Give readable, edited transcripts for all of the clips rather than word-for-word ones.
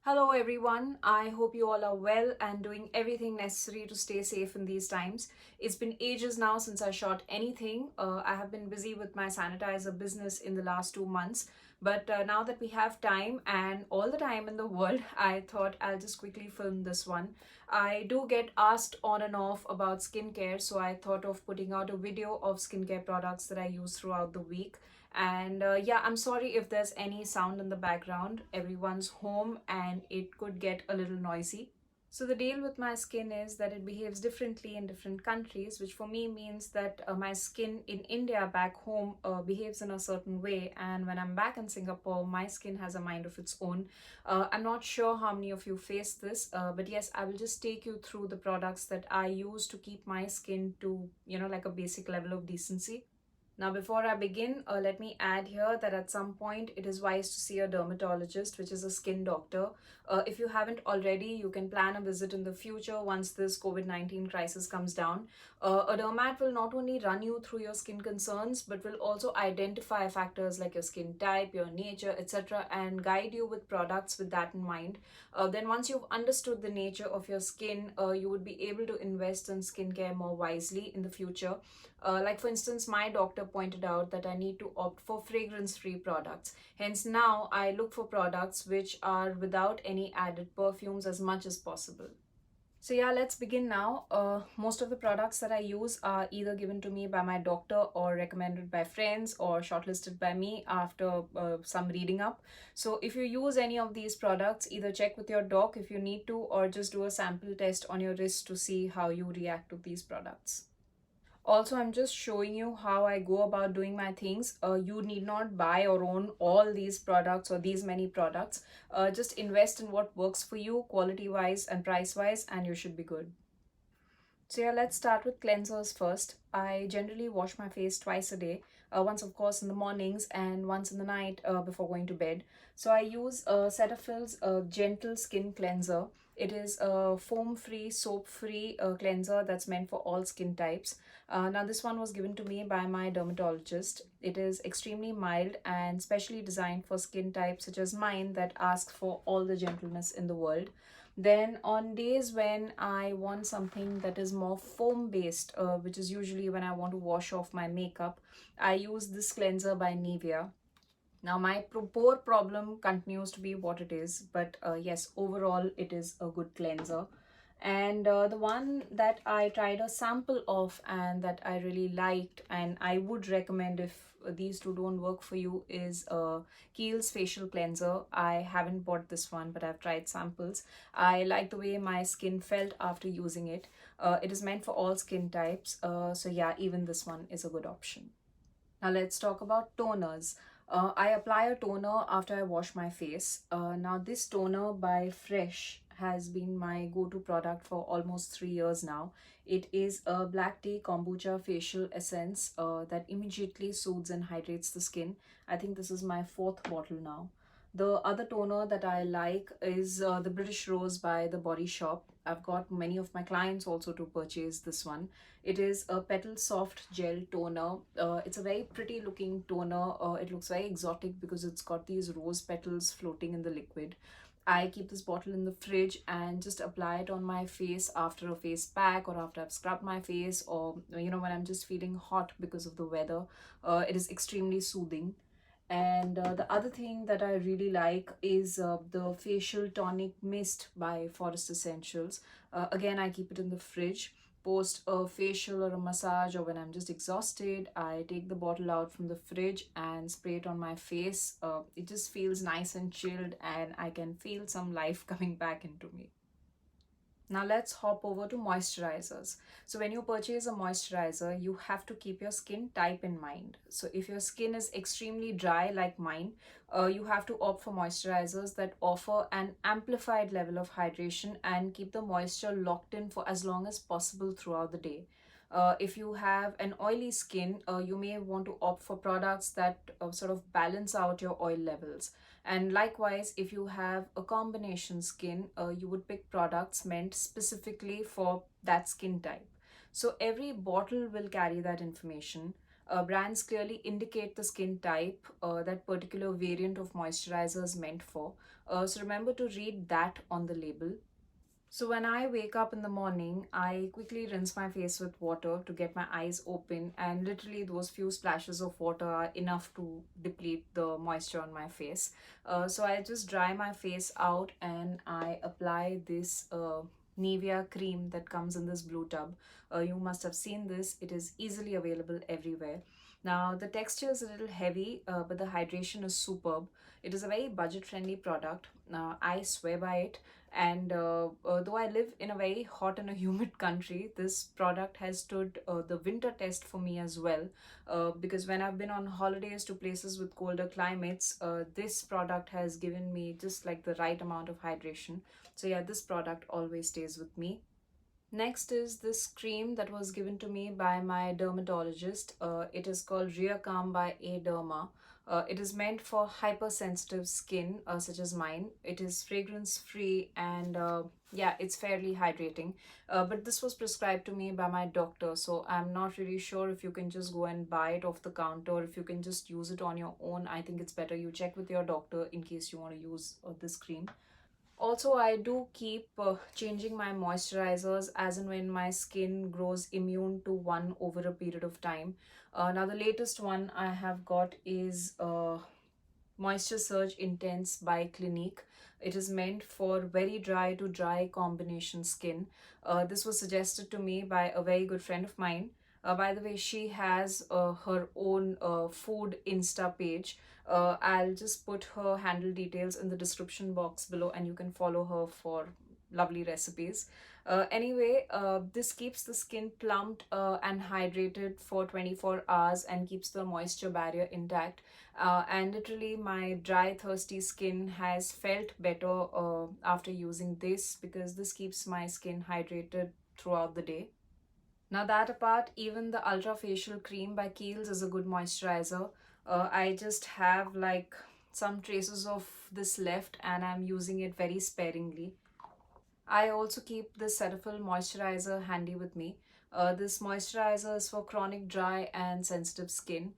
Hello everyone, I hope you all are well and doing everything necessary to stay safe in these times. It's been ages now since I shot anything. I have been busy with my sanitizer business in the last 2 months, but now that we have time and all the time in the world, I thought I'll just quickly film this one. I do get asked on and off about skincare, so I thought of putting out a video of skincare products that I use throughout the week. And yeah, I'm sorry if there's any sound in the background. Everyone's home and it could get a little noisy. So the deal with my skin is that it behaves differently in different countries, which for me means that my skin in India back home behaves in a certain way, and when I'm back in Singapore, my skin has a mind of its own. I'm not sure how many of you face this, but yes, I will just take you through the products that I use to keep my skin to, like a basic level of decency. Now, before I begin, let me add here that at some point it is wise to see a dermatologist, which is a skin doctor. If you haven't already, you can plan a visit in the future once this COVID-19 crisis comes down. A dermat will not only run you through your skin concerns, but will also identify factors like your skin type, your nature, etc., and guide you with products with that in mind. Then, once you've understood the nature of your skin, you would be able to invest in skincare more wisely in the future. Like for instance, my doctor pointed out that I need to opt for fragrance-free products. Hence now I look for products which are without any added perfumes as much as possible. So yeah, let's begin now. Most of the products that I use are either given to me by my doctor or recommended by friends or shortlisted by me after some reading up. So if you use any of these products, either check with your doc if you need to, or just do a sample test on your wrist to see how you react to these products. Also, I'm just showing you how I go about doing my things. You need not buy or own all these products or these many products. Just invest in what works for you, quality wise and price wise, and you should be good. So yeah, let's start with cleansers first. I generally wash my face twice a day. Once of course in the mornings and once in the night before going to bed. So I use Cetaphil's gentle skin cleanser. It is a foam-free, soap-free cleanser that's meant for all skin types. Now this one was given to me by my dermatologist. It is extremely mild and specially designed for skin types such as mine that ask for all the gentleness in the world. Then on days when I want something that is more foam based, which is usually when I want to wash off my makeup, I use this cleanser by Nivea. Now my pore problem continues to be what it is, but yes, overall it is a good cleanser. And the one that I tried a sample of and that I really liked and I would recommend if these two don't work for you is Keihls facial cleanser. I haven't bought this one, but I've tried samples. I like the way my skin felt after using it. It is meant for all skin types, so yeah, even this one is a good option. Now let's talk about toners. I apply a toner after I wash my face. Now this toner by Fresh has been my go-to product for almost 3 years now. It is a black tea kombucha facial essence that immediately soothes and hydrates the skin. I think this is my fourth bottle now. The other toner that I like is the British Rose by The Body Shop. I've got many of my clients also to purchase this one. It is a Petal-Soft gel toner. It's a very pretty looking toner. It looks very exotic because it's got these rose petals floating in the liquid. I keep this bottle in the fridge and just apply it on my face after a face pack or after I've scrubbed my face, or when I'm just feeling hot because of the weather. It is extremely soothing. And the other thing that I really like is the facial tonic mist by Forest Essentials. Again, I keep it in the fridge. Post a facial or a massage, or when I'm just exhausted, I take the bottle out from the fridge and spray it on my face. It just feels nice and chilled, and I can feel some life coming back into me. Now let's hop over to moisturizers. So when you purchase a moisturizer, you have to keep your skin type in mind. So if your skin is extremely dry like mine, you have to opt for moisturizers that offer an amplified level of hydration and keep the moisture locked in for as long as possible throughout the day. If you have an oily skin, you may want to opt for products that sort of balance out your oil levels. And likewise, if you have a combination skin, you would pick products meant specifically for that skin type. So every bottle will carry that information. Brands clearly indicate the skin type that particular variant of moisturizer is meant for. So remember to read that on the label. So when I wake up in the morning, I quickly rinse my face with water to get my eyes open, and literally those few splashes of water are enough to deplete the moisture on my face. So I just dry my face out and I apply this Nivea cream that comes in this blue tub. You must have seen this. It is easily available everywhere. Now the texture is a little heavy, but the hydration is superb. It is a very budget-friendly product. I swear by it. And though I live in a very hot and a humid country, this product has stood the winter test for me as well. Because when I've been on holidays to places with colder climates, this product has given me just like the right amount of hydration. So yeah, this product always stays with me. Next is this cream that was given to me by my dermatologist. It is called Rheacalm by A DERMA. It is meant for hypersensitive skin, such as mine. It is fragrance free and yeah, it's fairly hydrating. But this was prescribed to me by my doctor, so I'm not really sure if you can just go and buy it off the counter or if you can just use it on your own. I think it's better you check with your doctor in case you want to use this cream. Also, I do keep changing my moisturizers as and when my skin grows immune to one over a period of time. Now, the latest one I have got is Moisture Surge Intense by Clinique. It is meant for very dry to dry combination skin. This was suggested to me by a very good friend of mine. By the way, she has her own food Insta page. I'll just put her handle details in the description box below and you can follow her for lovely recipes. Anyway, this keeps the skin plumped and hydrated for 24 hours and keeps the moisture barrier intact. And literally, my dry, thirsty skin has felt better after using this because this keeps my skin hydrated throughout the day. Now that apart, even the Ultra Facial Cream by Keihls is a good moisturizer. I just have like some traces of this left and I'm using it very sparingly. I also keep this Cetaphil moisturizer handy with me. This moisturizer is for chronic dry and sensitive skin.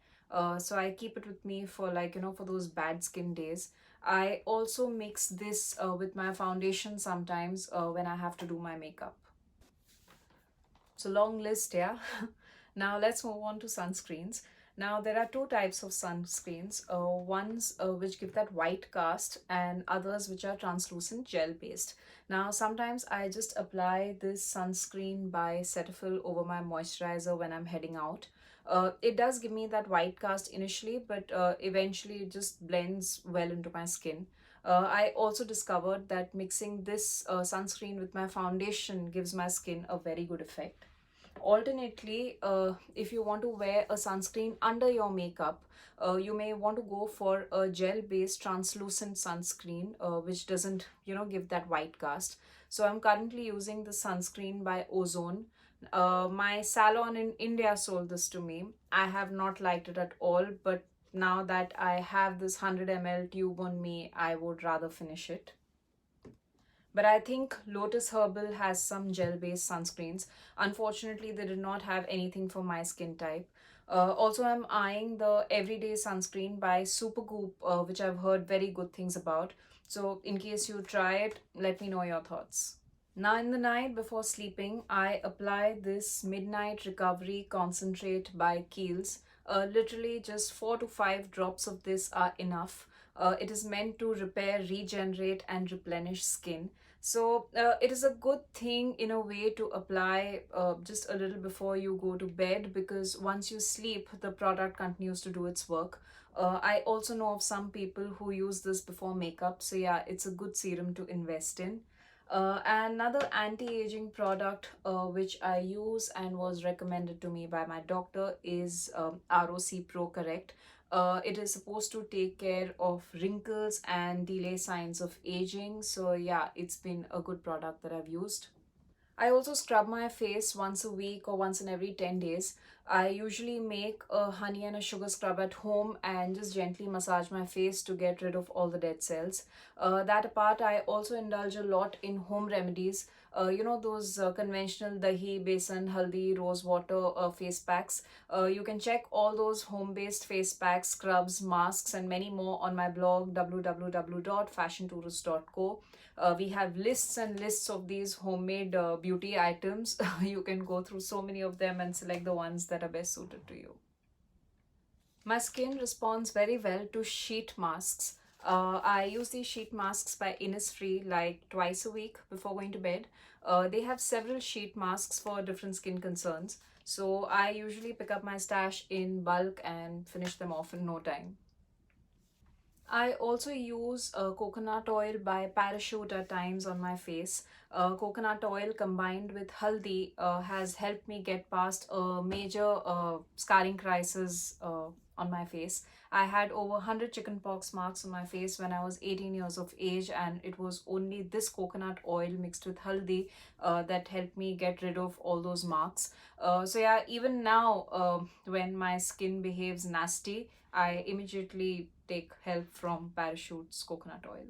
So I keep it with me for like, for those bad skin days. I also mix this with my foundation sometimes when I have to do my makeup. So long list, yeah. Now let's move on to sunscreens. Now there are two types of sunscreens. Ones which give that white cast and others which are translucent gel based. Now sometimes I just apply this sunscreen by Cetaphil over my moisturizer when I'm heading out. It does give me that white cast initially, but eventually it just blends well into my skin. I also discovered that mixing this sunscreen with my foundation gives my skin a very good effect. Alternately, if you want to wear a sunscreen under your makeup, you may want to go for a gel-based translucent sunscreen, which doesn't, give that white cast. So I'm currently using the sunscreen by Ozone. My salon in India sold this to me. I have not liked it at all, but now that I have this 100 ml tube on me, I would rather finish it. But I think Lotus Herbal has some gel-based sunscreens. Unfortunately, they did not have anything for my skin type. Also, I'm eyeing the Everyday Sunscreen by Supergoop, which I've heard very good things about. So in case you try it, let me know your thoughts. Now in the night before sleeping, I apply this Midnight Recovery Concentrate by Keihls. Literally just 4 to 5 drops of this are enough. It is meant to repair, regenerate and replenish skin. So it is a good thing in a way to apply just a little before you go to bed, because once you sleep, the product continues to do its work. I also know of some people who use this before makeup. So yeah, it's a good serum to invest in. Another anti-aging product which I use and was recommended to me by my doctor is ROC Pro Correct. It is supposed to take care of wrinkles and delay signs of aging. So yeah, it's been a good product that I've used. I also scrub my face once a week or once in every 10 days. I usually make a honey and a sugar scrub at home and just gently massage my face to get rid of all the dead cells. That apart, I also indulge a lot in home remedies. Those conventional dahi, besan, haldi, rose water face packs. You can check all those home-based face packs, scrubs, masks, and many more on my blog www.fashiontourist.co. We have lists and lists of these homemade beauty items. You can go through so many of them and select the ones that are best suited to you. My skin responds very well to sheet masks. I use these sheet masks by Innisfree like twice a week before going to bed. They have several sheet masks for different skin concerns. So I usually pick up my stash in bulk and finish them off in no time. I also use coconut oil by Parachute at times on my face. Coconut oil combined with haldi has helped me get past a major scarring crisis on my face. I had over 100 chickenpox marks on my face when I was 18 years of age, and it was only this coconut oil mixed with haldi that helped me get rid of all those marks. So yeah, even now, when my skin behaves nasty, I immediately take help from Parachute's coconut oil.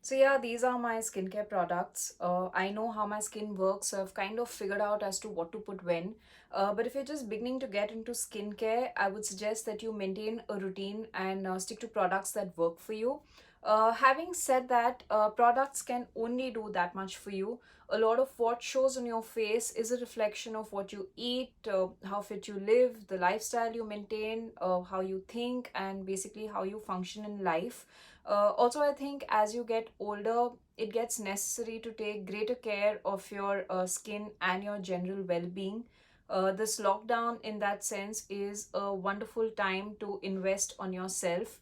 So yeah, these are my skincare products. I know how my skin works, so I've kind of figured out as to what to put when. But if you're just beginning to get into skincare, I would suggest that you maintain a routine and stick to products that work for you. Having said that, products can only do that much for you. A lot of what shows on your face is a reflection of what you eat, how fit you live, the lifestyle you maintain, how you think, and basically how you function in life. Also, I think as you get older, it gets necessary to take greater care of your skin and your general well being. This lockdown, in that sense, is a wonderful time to invest on yourself.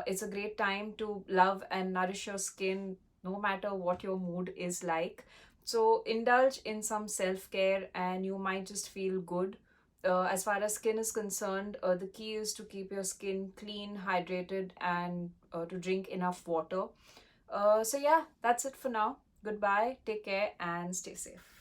It's a great time to love and nourish your skin no matter what your mood is like. So, indulge in some self care and you might just feel good. As far as skin is concerned, the key is to keep your skin clean, hydrated, and to drink enough water. So, yeah, that's it for now. Goodbye, take care, and stay safe.